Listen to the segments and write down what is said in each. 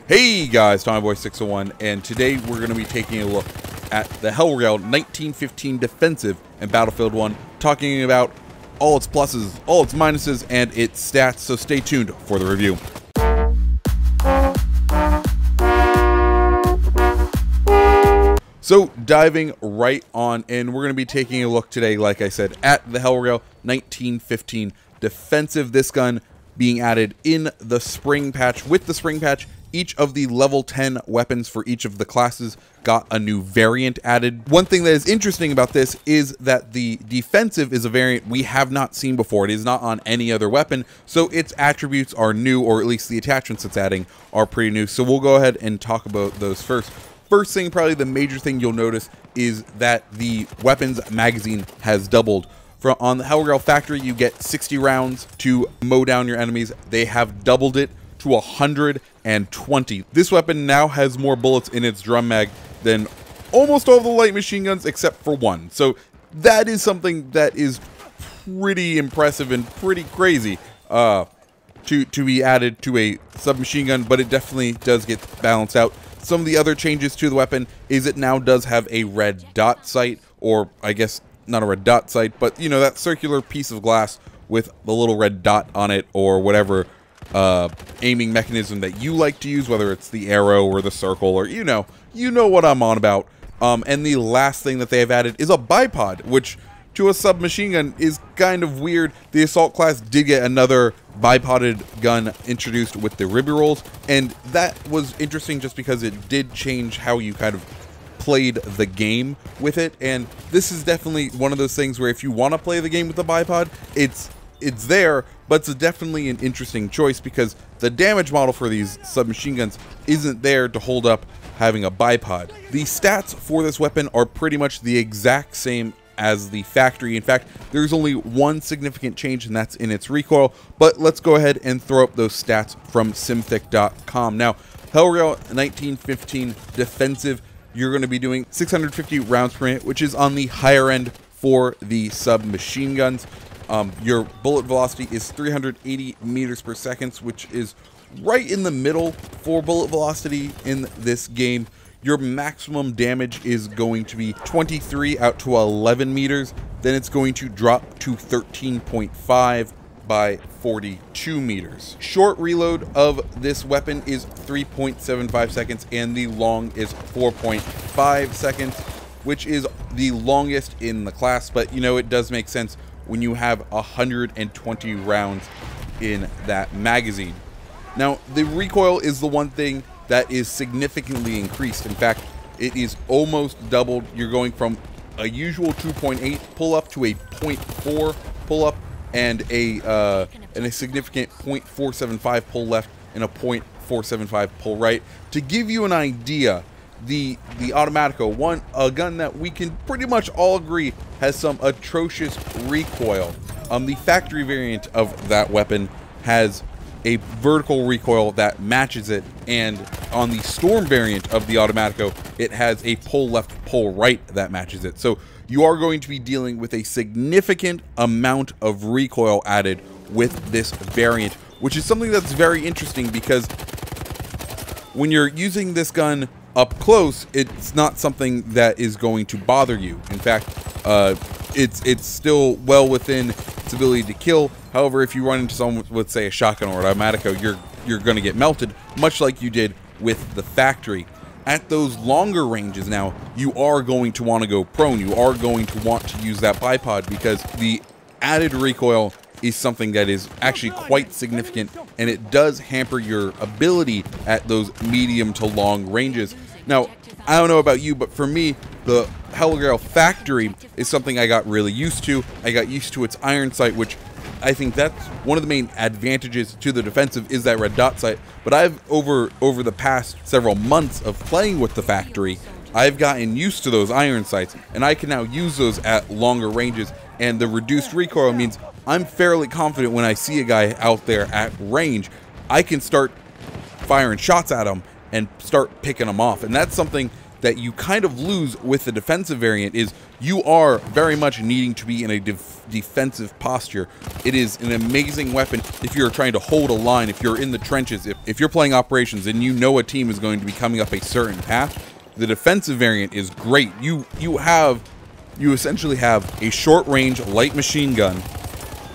Hey guys, TommyBoy601, and today we're going to be taking a look at the Hellriegel 1915 Defensive in Battlefield 1, talking about all its pluses, all its minuses, and its stats, so stay tuned for the review. So diving right on in, we're going to be taking a look today, like I said, at the Hellriegel 1915 Defensive. This gun being added in the spring patch. With the spring patch, each of the level 10 weapons for each of the classes got a new variant added. One thing that is interesting about this is that the defensive is a variant we have not seen before. It is not on any other weapon, so its attributes are new, or at least the attachments it's adding are pretty new. So we'll go ahead and talk about those first. First thing, probably the major thing you'll notice, is that the weapons magazine has doubled. On the Hellriegel factory, you get 60 rounds to mow down your enemies. They have doubled it to 120. This weapon now has more bullets in its drum mag than almost all the light machine guns except for one. So that is something that is pretty impressive and pretty crazy to be added to a submachine gun, but it definitely does get balanced out. Some of the other changes to the weapon is it now does have a red dot sight, or I guess not a red dot sight, but you know, that circular piece of glass with the little red dot on it, or whatever aiming mechanism that you like to use, whether it's the arrow or the circle, or you know what I'm on about. And the last thing that they have added is a bipod, which to a submachine gun is kind of weird. The assault class did get another bipoded gun introduced with the ribby rolls, and that was interesting just because it did change how you kind of played the game with it. And this is definitely one of those things where if you want to play the game with the bipod, it's there, but it's definitely an interesting choice because the damage model for these submachine guns isn't there to hold up having a bipod. The stats for this weapon are pretty much the exact same as the factory. In fact, there's only one significant change, and that's in its recoil. But let's go ahead and throw up those stats from simthic.com. Now, Hellriegel 1915 Defensive, you're going to be doing 650 rounds per minute, which is on the higher end for the submachine guns. Your bullet velocity is 380 meters per second, which is right in the middle for bullet velocity in this game. Your maximum damage is going to be 23 out to 11 meters. Then it's going to drop to 13.5 by 42 meters. Short reload of this weapon is 3.75 seconds, and the long is 4.5 seconds, which is the longest in the class. But you know, it does make sense when you have 120 rounds in that magazine. Now, the recoil is the one thing that is significantly increased. In fact, it is almost doubled. You're going from a usual 2.8 pull-up to a 0.4 pull-up, and a significant 0.475 pull left and a 0.475 pull right. To give you an idea, the Automatico, a gun that we can pretty much all agree has some atrocious recoil. The factory variant of that weapon has a vertical recoil that matches it, and on the Storm variant of the Automatico, it has a pull left, pull right that matches it. So you are going to be dealing with a significant amount of recoil added with this variant, which is something that's very interesting because when you're using this gun up close, it's not something that is going to bother you. In fact, it's still well within its ability to kill. However, if you run into someone with, say, a shotgun or an Automatico, you're going to get melted, much like you did with the factory. At those longer ranges now, you are going to want to go prone. You are going to want to use that bipod because the added recoil is something that is actually quite significant, and it does hamper your ability at those medium to long ranges. Now, I don't know about you, but for me, the Hellriegel factory is something I got really used to. I got used to its iron sight, which I think that's one of the main advantages to the defensive, is that red dot sight. But I've over the past several months of playing with the factory, I've gotten used to those iron sights, and I can now use those at longer ranges. And the reduced recoil means I'm fairly confident when I see a guy out there at range, I can start firing shots at him and start picking them off. And that's something that you kind of lose with the defensive variant is you are very much needing to be in a defensive posture. It is an amazing weapon if you're trying to hold a line, if you're in the trenches, if you're playing operations and you know a team is going to be coming up a certain path. The defensive variant is great. You essentially have a short-range light machine gun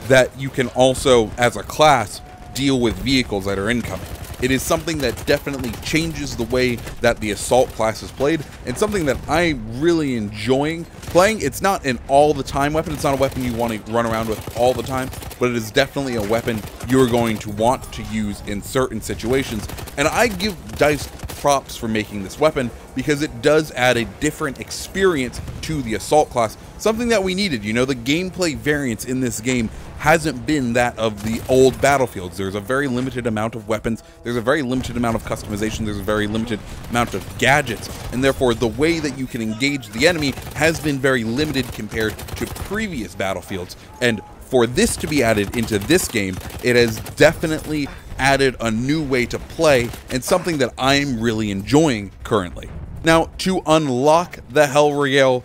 that you can also, as a class, deal with vehicles that are incoming. It is something that definitely changes the way that the assault class is played, and something that I'm really enjoying playing. It's not an all-the-time weapon. It's not a weapon you want to run around with all the time, but it is definitely a weapon you're going to want to use in certain situations. And I give DICE props for making this weapon because it does add a different experience to the assault class, something that we needed. You know, the gameplay variance in this game hasn't been that of the old Battlefields. There's a very limited amount of weapons, there's a very limited amount of customization, there's a very limited amount of gadgets, and therefore the way that you can engage the enemy has been very limited compared to previous Battlefields. And for this to be added into this game, it has definitely added a new way to play, and something that I'm really enjoying currently. Now, to unlock the Hellriegel,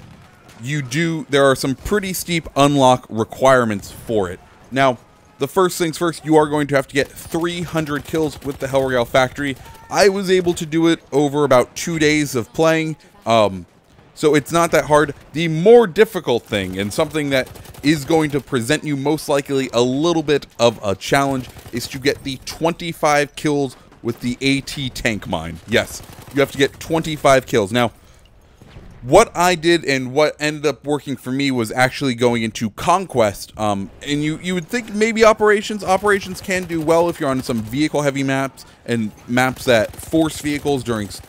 there are some pretty steep unlock requirements for it. Now, the first things first, you are going to have to get 300 kills with the Hellriegel factory. I was able to do it over about 2 days of playing, so it's not that hard. The more difficult thing, and something that is going to present you most likely a little bit of a challenge, is to get the 25 kills with the AT tank mine. Yes, you have to get 25 kills. Now, what I did and what ended up working for me was actually going into Conquest. And you would think maybe Operations can do well if you're on some vehicle-heavy maps and maps that force vehicles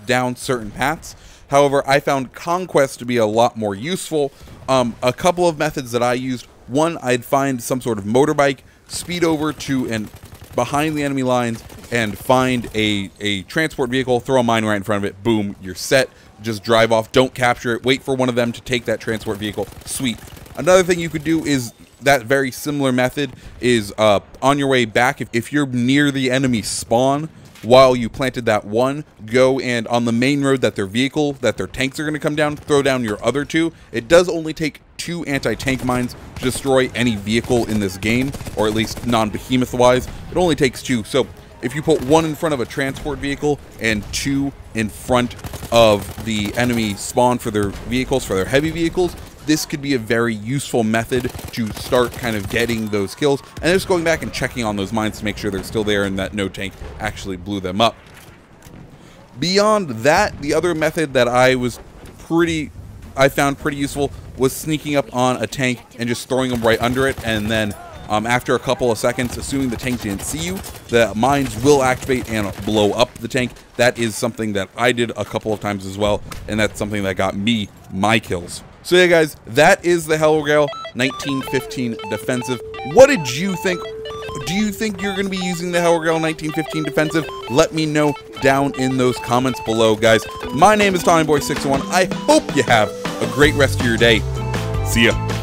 down certain paths. However, I found Conquest to be a lot more useful. A couple of methods that I used. One, I'd find some sort of motorbike, speed over to and behind the enemy lines, and find a transport vehicle, throw a mine right in front of it, boom, you're set. Just drive off, don't capture it, wait for one of them to take that transport vehicle, sweet. Another thing you could do is that very similar method is on your way back, if you're near the enemy spawn while you planted that one, go and on the main road that their tanks are going to come down, throw down your other two. It does only take 2 anti-tank mines to destroy any vehicle in this game, or at least non-behemoth wise. It only takes 2, so if you put 1 in front of a transport vehicle and 2 in front of the enemy spawn for their vehicles, for their heavy vehicles, this could be a very useful method to start kind of getting those kills, and just going back and checking on those mines to make sure they're still there and that no tank actually blew them up. Beyond that, the other method that I found pretty useful was sneaking up on a tank and just throwing them right under it, and then after a couple of seconds, assuming the tank didn't see you, the mines will activate and blow up the tank. That is something that I did a couple of times as well, and that's something that got me my kills. So yeah, guys, that is the Hellriegel 1915 defensive. What did you think? Do you think you're going to be using the Hellriegel 1915 defensive? Let me know down in those comments below, guys. My name is TommyBoy601. I hope you have a great rest of your day. See ya.